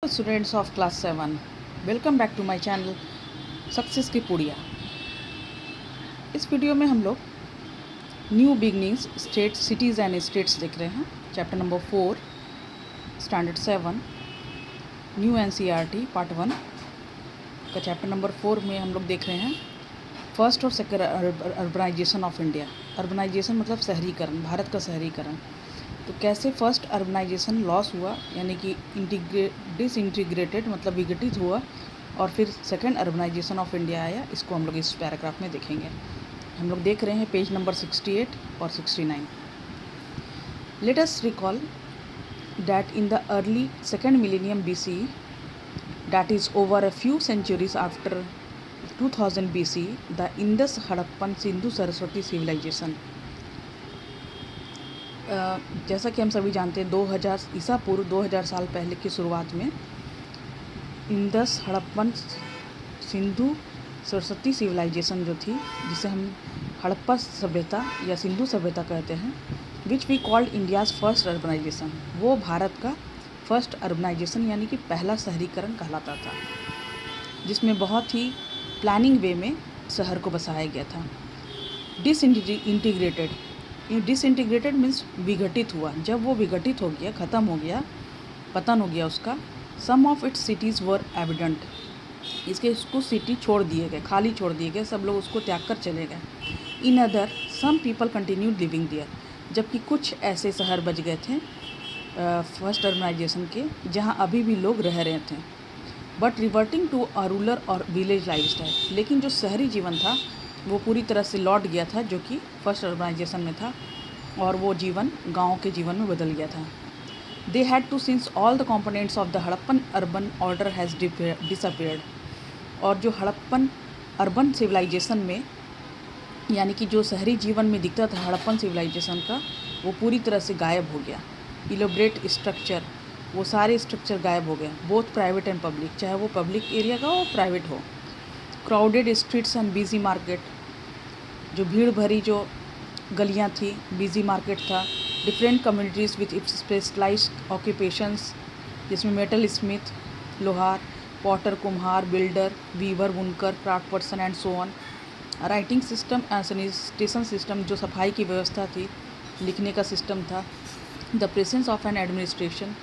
Students of class 7, welcome back to my channel success की पुड़िया। इस वीडियो में हम लोग new beginnings states cities and states देख रहे हैं। Chapter number 4 standard 7 new NCERT part 1 का चैप्टर नंबर 4 में हम लोग देख रहे हैं फर्स्ट और second urbanisation of India. Urbanisation मतलब शहरीकरण, भारत का शहरीकरण। तो कैसे फर्स्ट अर्बनाइजेशन लॉस हुआ, यानी कि डिसइंटीग्रेटेड मतलब विघटित हुआ, और फिर सेकेंड अर्बनाइजेशन ऑफ इंडिया आया। इसको हम लोग इस पैराग्राफ में देखेंगे। हम लोग देख रहे हैं पेज नंबर 68 और 69। Let us recall that in the early second millennium BC, that is over a few centuries after 2000 BC, the Indus Harappan Sindhu Saraswati civilization, जैसा कि हम सभी जानते हैं 2000 ईसा पूर्व 2000 साल पहले की शुरुआत में इंदस हड़प्पन सिंधु सरस्वती सिविलाइजेशन जो थी, जिसे हम हड़प्पा सभ्यता या सिंधु सभ्यता कहते हैं, which we called India's first urbanisation, वो भारत का फर्स्ट अर्बनाइजेशन यानी कि पहला शहरीकरण कहलाता था, जिसमें बहुत ही प्लानिंग वे में शहर को बसाया गया था। डिसइंटीग्रेटेड मीन्स विघटित हुआ। जब वो विघटित हो गया, ख़त्म हो गया, पतन हो गया उसका, some of its cities were evident, इसके कुछ सिटी छोड़ दिए गए, खाली छोड़ दिए गए, सब लोग उसको त्याग कर चले गए। In other some people continued living there, जबकि कुछ ऐसे शहर बच गए थे फर्स्ट अर्बनाइजेशन के, जहाँ अभी भी लोग रह रहे थे। But reverting to a rural और विलेज लाइफस्टाइल, लेकिन जो शहरी जीवन था वो पूरी तरह से लौट गया था, जो कि फर्स्ट अर्बनाइजेशन में था, और वो जीवन गाँव के जीवन में बदल गया था। They had to since all the components of the Harappan urban order has disappeared, और जो हड़प्पन अर्बन सिविलाइजेशन में, यानी कि जो शहरी जीवन में दिखता था हड़प्पन सिविलाइजेशन का, वो पूरी तरह से गायब हो गया। इलेबरेट स्ट्रक्चर, वो सारे स्ट्रक्चर गायब हो गए, बोथ प्राइवेट एंड पब्लिक, चाहे वो पब्लिक एरिया का हो प्राइवेट हो। Crowded streets and busy market, जो भीड़ भरी जो गलियां थी, बिजी मार्केट था। Different communities with specialised occupations, जिसमें मेटल स्मिथ, लोहार, पॉटर कुम्हार, बिल्डर, वीवर, बुनकर, craft person and so on. Writing system and sanitation system, जो सफाई की व्यवस्था थी, लिखने का सिस्टम था। The presence of an administration,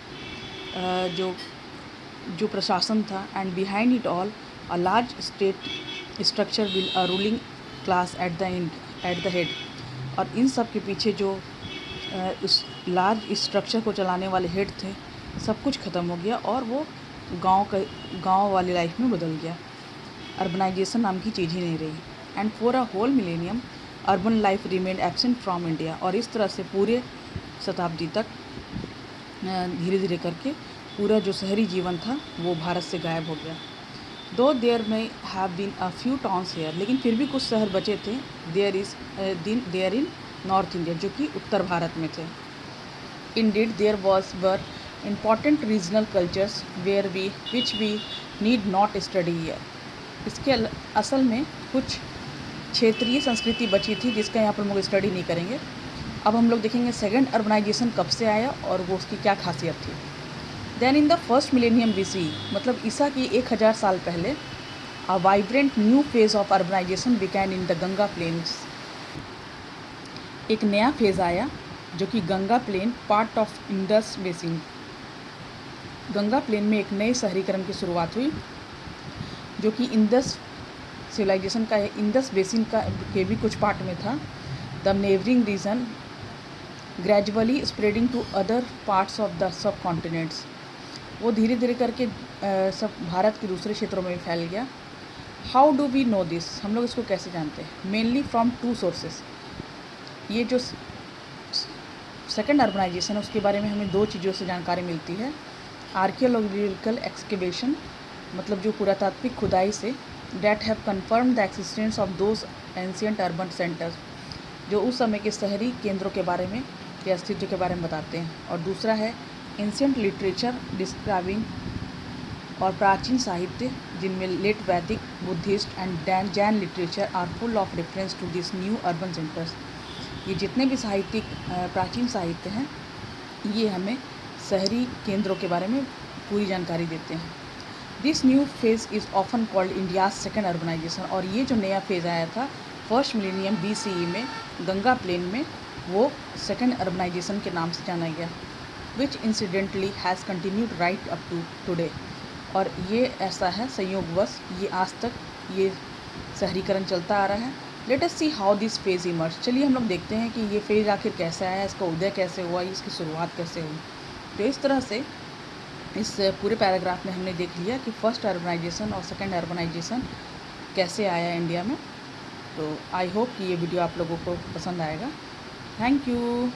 जो प्रशासन था। And behind it all a large state structure will a ruling class at the head, और इन सब के पीछे जो उस लार्ज स्ट्रक्चर को चलाने वाले हेड थे, सब कुछ ख़त्म हो गया और वो गांव वाली लाइफ में बदल गया। अर्बनाइजेशन नाम की चीज़ ही नहीं रही। And for a whole millennium urban life remain absent from India, और इस तरह से पूरे शताब्दी तक धीरे धीरे करके पूरा जो शहरी जीवन था वो भारत से गायब हो गया। Though there may have been a few towns here, लेकिन फिर भी कुछ शहर बचे थे। देयर इन नॉर्थ इंडिया, जो कि उत्तर भारत में थे। Indeed there were important regional cultures which we need not study here, इसके असल में कुछ क्षेत्रीय संस्कृति बची थी, जिसका यहाँ पर हम लोग स्टडी नहीं करेंगे। अब हम लोग देखेंगे सेकेंड अर्बनाइजेशन कब से आया और वो उसकी क्या खासियत थी। Then in the first millennium BC, मतलब ईसा की 1000 साल पहले, a vibrant new phase of urbanization began in the Ganga plains, एक नया फेज़ आया जो कि Ganga plain part of Indus basin, Ganga plain में एक नए शहरीकरण की शुरुआत हुई, जो कि इंडस सिविलाइजेशन का है। इंडस बेसिन का के भी कुछ पार्ट में था। The neighbouring region gradually spreading to other parts of the subcontinents, वो धीरे धीरे करके सब भारत के दूसरे क्षेत्रों में भी फैल गया। How do we know this, हम लोग इसको कैसे जानते हैं? Mainly from two sources. ये जो सेकेंड अर्बनाइजेशन है उसके बारे में हमें दो चीज़ों से जानकारी मिलती है। आर्कियोलॉजिकल एक्सकेवेशन, मतलब जो पुरातात्विक खुदाई से, that have confirm the existence of those ancient urban centres, जो उस समय के शहरी केंद्रों के बारे में या अस्तित्व के बारे में बताते हैं। और दूसरा है एंशियंट लिटरेचर डिस्क्राइबिंग, और प्राचीन साहित्य जिनमें late Vedic, Buddhist and Jain literature are full of reference to this new urban centres. ये जितने भी साहित्यिक प्राचीन साहित्य हैं, ये हमें शहरी केंद्रों के बारे में पूरी जानकारी देते हैं। This new phase is often called India's second urbanization. और ये जो नया फेज़ आया था फर्स्ट मिलेनियम BCE में गंगा प्लेन में, वो सेकेंड अर्बनाइजेशन के नाम से जाना गया, which incidentally has continued right up to today. और ये ऐसा है संयोगवश, ये आज तक ये शहरीकरण चलता आ रहा है। Let us see how this phase emerge. चलिए हम लोग देखते हैं कि ये फेज़ आखिर कैसे आया, इसका उदय कैसे हुआ, इसकी शुरुआत कैसे हुई। तो इस तरह से इस पूरे पैराग्राफ में हमने देख लिया कि फर्स्ट अर्बनाइजेशन और सेकेंड अर्बनाइजेशन कैसे आया इंडिया में। तो आई होप कि ये वीडियो आप लोगों को पसंद आएगा। Thank you.